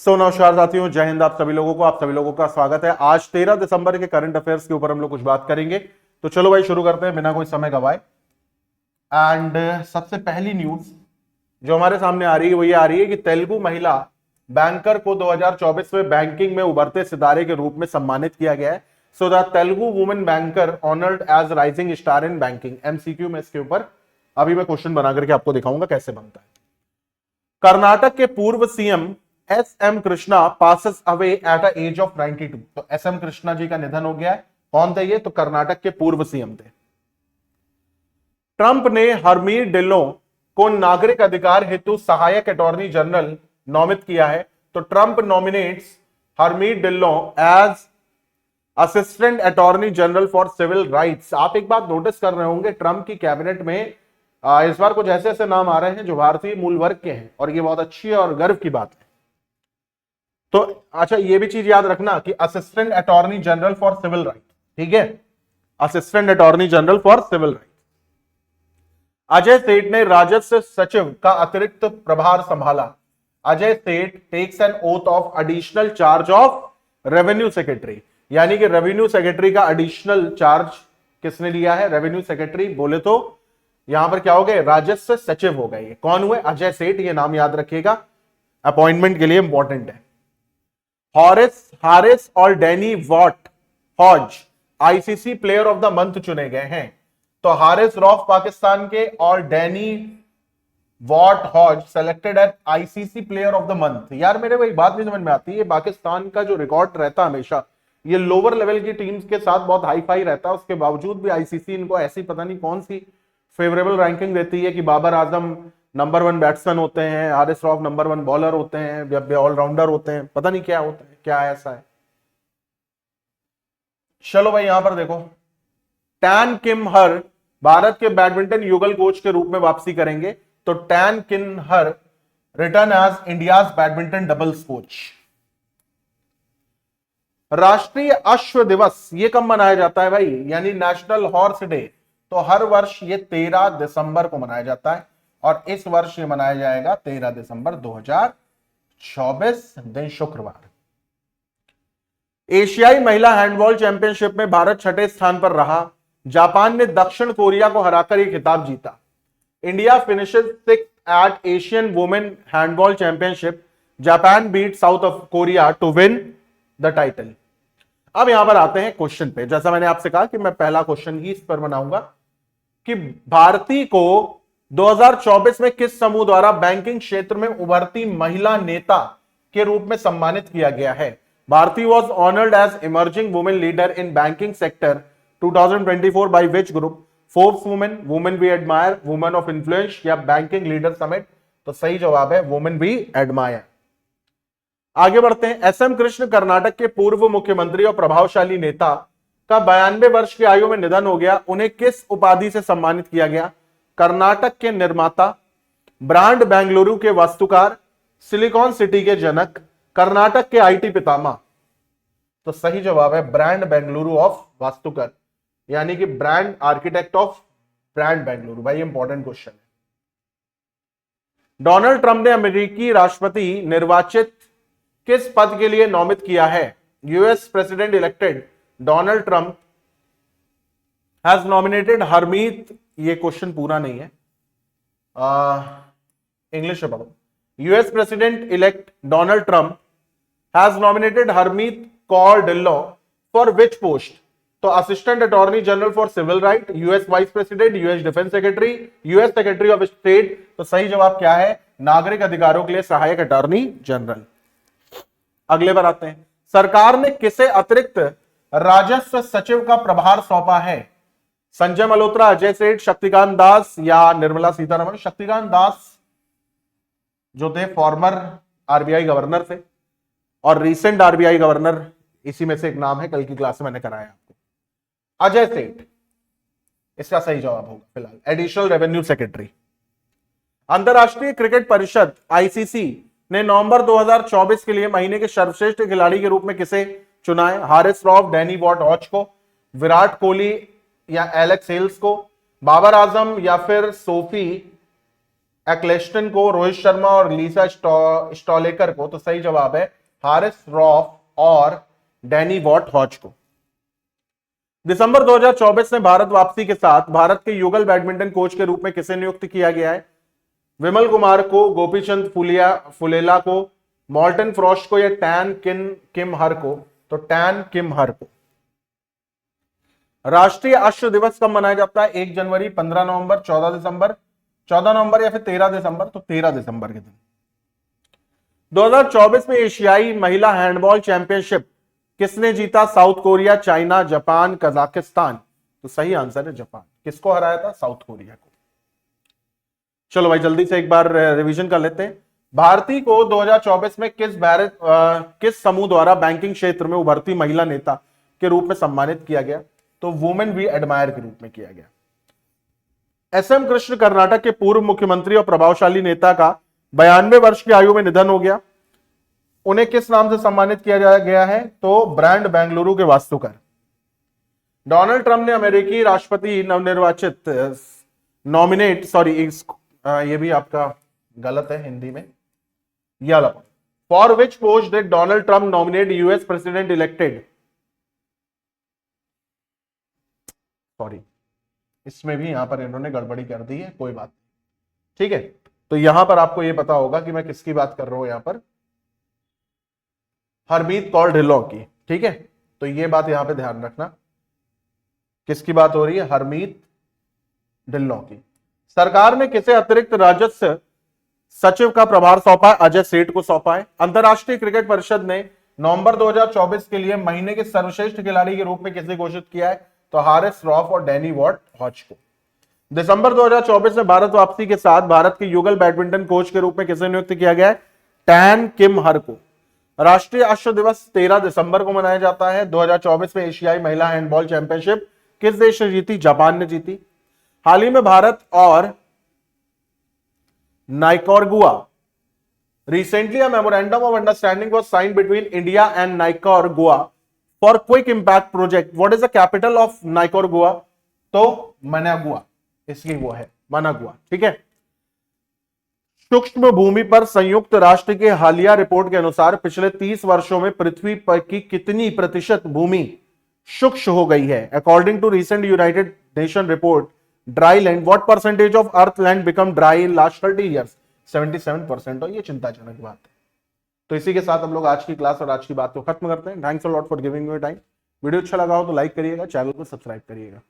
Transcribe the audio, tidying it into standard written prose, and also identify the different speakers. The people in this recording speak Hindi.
Speaker 1: नमस्कार साथियों, जय हिंद। आप सभी लोगों का स्वागत है। आज 13 दिसंबर के करंट अफेयर्स के ऊपर हम लोग कुछ बात करेंगे। तो चलो भाई शुरू करते हैं बिना कोई समय गवाए। एंड सबसे पहली न्यूज जो हमारे सामने आ रही है वो ये आ रही है कि तेलुगु महिला बैंकर को 2024 में बैंकिंग में उभरते सितारे के रूप में सम्मानित किया गया है। So the Telugu women banker honoured as rising star in banking. MCQ में इसके ऊपर अभी मैं क्वेश्चन बना करके आपको दिखाऊंगा कैसे बनता है। कर्नाटक के पूर्व CM S M Krishna passes away at a age of 92। तो एस एम कृष्णा जी का निधन हो गया है। कौन थे ये? तो कर्नाटक के पूर्व सीएम थे। ट्रंप ने हरमीत डिल्लो को नागरिक अधिकार हेतु सहायक अटॉर्नी जनरल नॉमिनेट किया है। तो Trump nominates Harmeet Dhillon as assistant attorney general for civil rights. आप एक बात नोटिस कर रहे होंगे, ट्रंप की कैबिनेट में इस बार कुछ ऐसे ऐसे नाम आ रहे हैं जो भारतीय मूल वर्ग के हैं, और ये बहुत अच्छी और गर्व की बात है। तो अच्छा, ये भी चीज याद रखना कि assistant attorney general for civil right, ठीक है, assistant attorney general for civil right. Ajay Seth ने राजस्व सचिव का अतिरिक्त प्रभार संभाला। Ajay Seth takes an oath of additional charge of revenue secretary, यानी कि रेवेन्यू सेक्रेटरी का एडिशनल चार्ज किसने लिया है? रेवेन्यू सेक्रेटरी बोले तो यहां पर क्या हो गए? राजस्व सचिव हो गए। कौन हुए? अजय सेठ। ये नाम याद रखिएगा, अपॉइंटमेंट के लिए इंपॉर्टेंट है। हारिस और Danni Wyatt Hodge ICC player of the month चुने गए हैं। तो हारिस रॉफ पाकिस्तान के और Danni Wyatt Hodge selected at ICC player of the month. यार मेरे को एक बात नहीं समझ में आती है, पाकिस्तान का जो रिकॉर्ड रहता है हमेशा ये लोअर लेवल की टीम्स के साथ बहुत हाई फाई रहता है, उसके बावजूद भी आईसीसी इनको ऐसी पता नहीं कौन सी फेवरेबल रैंकिंग देती है कि बाबर आजम नंबर 1 बैट्समैन होते हैं, हारिस रॉफ नंबर 1 बॉलर होते हैं, ऑलराउंडर होते हैं, पता नहीं क्या होता है, क्या ऐसा है। चलो भाई यहां पर देखो, टैन किम हर भारत के बैडमिंटन युगल कोच के रूप में वापसी करेंगे। तो Tan Kim Her return as India's badminton doubles coach. राष्ट्रीय अश्व दिवस ये कब मनाया जाता है भाई? यानी नेशनल हॉर्स डे। तो हर वर्ष ये 13 दिसंबर को मनाया जाता है, और इस वर्ष ये मनाया जाएगा 13 दिसंबर 2024 दिन शुक्रवार। एशियाई महिला हैंडबॉल चैंपियनशिप में भारत 6ठे स्थान पर रहा। जापान ने दक्षिण कोरिया को हराकर यह खिताब जीता। India finishes 6th at Asian women handball championship. Japan beat South Korea to win the title. अब यहां पर आते हैं क्वेश्चन पे। जैसा मैंने आपसे कहा कि मैं पहला क्वेश्चन ही इस पर बनाऊंगा कि भारती को 2024 में किस समूह द्वारा बैंकिंग क्षेत्र में उभरती महिला नेता के रूप में सम्मानित किया गया है? Bharti was honoured as emerging women leader in banking sector 2024 by which group? Forbes women, women we admire, women of influence, या बैंकिंग लीडर समिट? तो सही जवाब है वुमेन वी एडमायर। आगे बढ़ते हैं। एसएम कृष्ण कर्नाटक के पूर्व मुख्यमंत्री और प्रभावशाली नेता का 92 वर्ष की आयु में निधन हो गया। उन्हें किस उपाधि से सम्मानित किया गया? कर्नाटक के निर्माता, ब्रांड बेंगलुरु के वास्तुकार, सिलिकॉन सिटी के जनक, कर्नाटक के आईटी पितामह? तो सही जवाब है ब्रांड बेंगलुरु ऑफ वास्तुकार, यानी कि brand architect of brand Bengaluru. भाई इंपॉर्टेंट क्वेश्चन है। डोनाल्ड ट्रंप ने अमेरिकी राष्ट्रपति निर्वाचित किस पद के लिए नॉमिनेट किया है? US president elected Donald Trump has nominated Harmeet. ये क्वेश्चन पूरा नहीं है, इंग्लिश में पढ़ो। US president elect Donald Trump has nominated Harmeet Kaur Dhillon for which post? तो assistant attorney general for civil right, US vice president, US defence secretary, US secretary of state? तो सही जवाब क्या है? नागरिक अधिकारों के लिए सहायक अटॉर्नी जनरल। अगले बार आते हैं। सरकार ने किसे अतिरिक्त राजस्व सचिव का प्रभार सौंपा है? संजय मल्होत्रा, अजय सेठ, शक्तिकांत दास, या निर्मला सीतारमण? शक्तिकांत दास जो थे फॉर्मर आरबीआई गवर्नर थे, और रिसेंट आरबीआई गवर्नर इसी में से एक नाम है, कल की क्लास में मैंने कराया आपको। अजय सेठ इसका सही जवाब होगा फिलहाल, एडिशनल रेवेन्यू सेक्रेटरी। अंतरराष्ट्रीय क्रिकेट परिषद आईसीसी ने नवंबर 2024 के लिए महीने के सर्वश्रेष्ठ खिलाड़ी के रूप में किसे चुना है? Haris rough, Danny what Hooch को, विराट कोहली या एलेक्स हेल्स को, बाबर आजम या फिर सोफी एक्लेस्टन को, रोहित शर्मा और लीसा स्टॉलेकर को? तो सही जवाब है हारिस रॉफ और डैनी वॉट हॉच को। दिसंबर 2024 में भारत वापसी के साथ भारत के युगल बैडमिंटन कोच के रूप में किसे नियुक्त किया गया है? विमल कुमार को, गोपीचंद फुलेला को, मॉर्टन फ्रॉस्ट को या टैन किम हर को? तो टैन किम हर को। राष्ट्रीय अश्व दिवस कब मनाया जाता है? 1 जनवरी, 15 नवंबर, 14 दिसंबर, 14 नवंबर या फिर 13 दिसंबर? तो 13 दिसंबर के दिन। 2024 में एशियाई महिला हैंडबॉल चैंपियनशिप किसने जीता? South Korea, China, Japan, Kazakhstan? तो सही आंसर है जापान। किसको हराया था? साउथ कोरिया को। चलो भाई जल्दी से एक बार रिवीजन कर लेते हैं। भारती को 2024 में किस समूह द्वारा बैंकिंग क्षेत्र में उभरती महिला नेता के रूप में सम्मानित किया गया? तो वुमेन वी एडमायर के रूप में किया गया। एसएम कृष्ण कर्नाटक के पूर्व मुख्यमंत्री और प्रभावशाली नेता का 92 वर्ष की आयु में निधन हो गया। उन्हें किस नाम से सम्मानित किया गया है? तो ब्रांड बेंगलुरु के वास्तुकार। डोनाल्ड ट्रंप ने अमेरिकी राष्ट्रपति नवनिर्वाचित नॉमिनेट, सॉरी ये भी आपका गलत है हिंदी में, for which post did Donald Trump nominate US president elected? Sorry इसमें भी यहां पर इन्होंने गड़बड़ी कर दी है, कोई बात नहीं, ठीक है। तो यहां पर आपको यह पता होगा कि मैं किसकी बात कर रहा हूं, यहां पर हरमीत कौर ढिल्लों की, ठीक है। तो यह बात यहां पे ध्यान रखना, किसकी बात हो रही है? हरमीत ढिल्लों की। सरकार ने किसे अतिरिक्त राजस्व सचिव का प्रभार सौंपा है? अजय सेठ को सौंपा है। अंतरराष्ट्रीय क्रिकेट परिषद ने नवंबर 2024 के लिए महीने के सर्वश्रेष्ठ खिलाड़ी के रूप में किसे घोषित किया है? तो हारिस रॉफ और डैनी वॉट हॉच को। दिसंबर 2024 में भारत वापसी के साथ भारत के युगल बैडमिंटन कोच के रूप में किसे नियुक्त किया गया है? टैन किम हर को। राष्ट्रीय अश्व दिवस 13 दिसंबर को मनाया जाता है। 2024 में एशियाई महिला हैंडबॉल चैंपियनशिप किस देश ने जीती? जापान ने जीती। हाल ही में भारत और नाइकारागुआ recently a memorandum of understanding was signed between India and Nicaragua for quick impact project. What is the capital of Nicaragua? तो मनागुआ, इसकी वो है मनागुआ, ठीक है। सूक्ष्म भूमि पर संयुक्त राष्ट्र के हालिया रिपोर्ट के अनुसार पिछले 30 वर्षों में पृथ्वी पर की कितनी प्रतिशत भूमि शुष्क हो गई है? According to recent United Nation report dry land, what percentage of earth land become dry in last 30 years? 77%। और ये चिंताजनक बात है। तो इसी के साथ हम लोग आज की क्लास और आज की बात को खत्म करते हैं। Thanks a lot for giving your time. Video अच्छा लगा हो तो लाइक करिएगा, चैनल को सब्सक्राइब करिएगा।